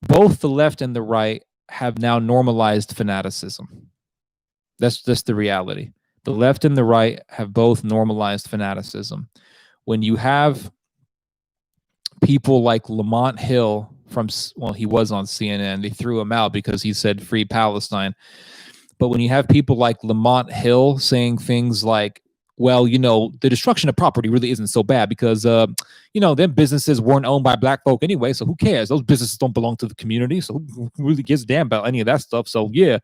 both the left and the right have now normalized fanaticism. That's just the reality. The left and the right have both normalized fanaticism. When you have people like Lamont Hill from, well, he was on CNN. They threw him out because he said free Palestine. But when you have people like Lamont Hill saying things like, well, you know, the destruction of property really isn't so bad because, you know, them businesses weren't owned by black folk anyway. So who cares? Those businesses don't belong to the community. So who really gives a damn about any of that stuff? So, yeah.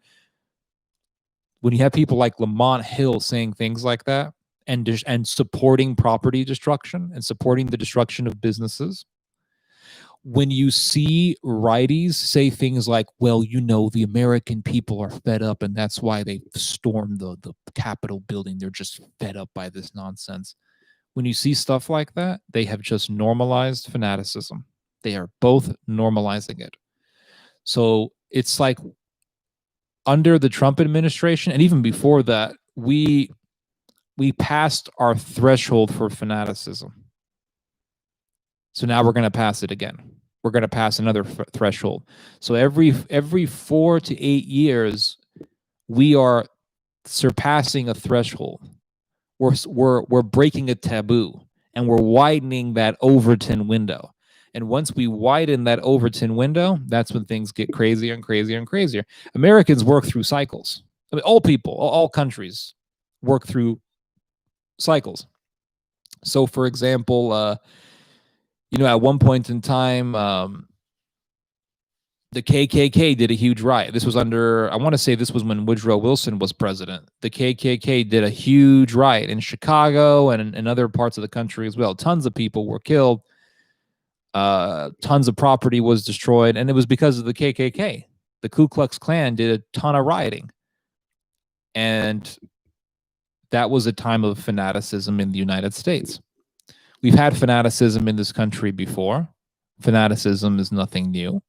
When you have people like Lamont Hill saying things like that and supporting property destruction and supporting the destruction of businesses, when you see righties say things like, well, you know, the American people are fed up and that's why they stormed the Capitol building. They're just fed up by this nonsense. When you see stuff like that, they have just normalized fanaticism. They are both normalizing it. So it's like under the Trump administration, and even before that, we passed our threshold for fanaticism. So now we're going to pass it again. We're going to pass another threshold. So every 4 to 8 years, we are surpassing a threshold. We're breaking a taboo, and we're widening that Overton window. And once we widen that Overton window, that's when things get crazier and crazier and crazier. Americans work through cycles. I mean, all people, all countries work through cycles. So, for example, you know, at one point in time, the KKK did a huge riot. This was under, I want to say this was when Woodrow Wilson was president. The KKK did a huge riot in Chicago and in other parts of the country as well. Tons of people were killed. Tons of property was destroyed, and it was because of the KKK. The Ku Klux Klan did a ton of rioting, and that was a time of fanaticism in the United States. We've had fanaticism in this country before. Fanaticism is nothing new.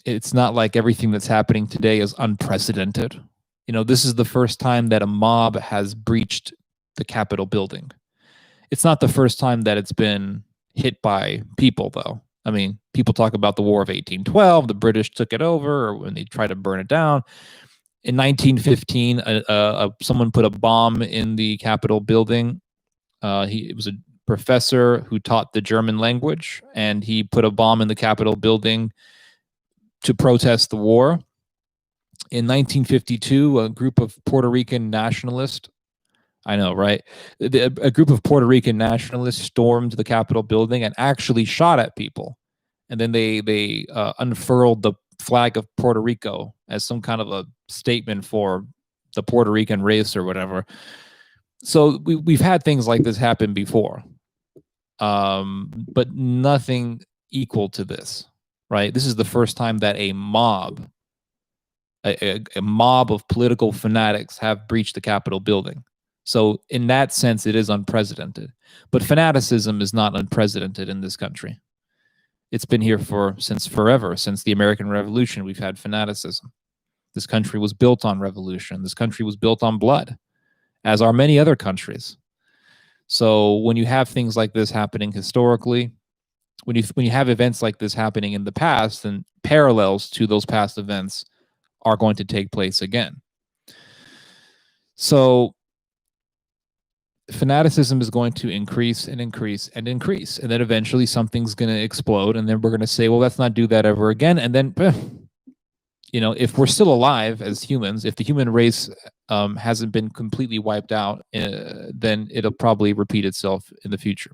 It's not like everything that's happening today is unprecedented. You know, this is the first time that a mob has breached the Capitol building. It's not the first time that it's been hit by people, though. I mean, people talk about the War of 1812, the British took it over, or when they tried to burn it down. In 1915, someone put a bomb in the Capitol building. It was a professor who taught the German language, and he put a bomb in the Capitol building to protest the war. In 1952, a group of Puerto Rican nationalists, I know, right? A group of Puerto Rican nationalists stormed the Capitol building and actually shot at people. And then they unfurled the flag of Puerto Rico as some kind of a statement for the Puerto Rican race or whatever. So we've had things like this happen before, but nothing equal to this, right? This is the first time that a mob of political fanatics have breached the Capitol building. So in that sense, it is unprecedented. But fanaticism is not unprecedented in this country. It's been here since forever. Since the American Revolution, we've had fanaticism. This country was built on revolution. This country was built on blood, as are many other countries. So when you have things like this happening historically, when you have events like this happening in the past, then parallels to those past events are going to take place again. So fanaticism is going to increase and increase and increase, and then eventually something's going to explode, and then we're going to say, well, let's not do that ever again. And then, you know, if we're still alive as humans, if the human race hasn't been completely wiped out, then it'll probably repeat itself in the future.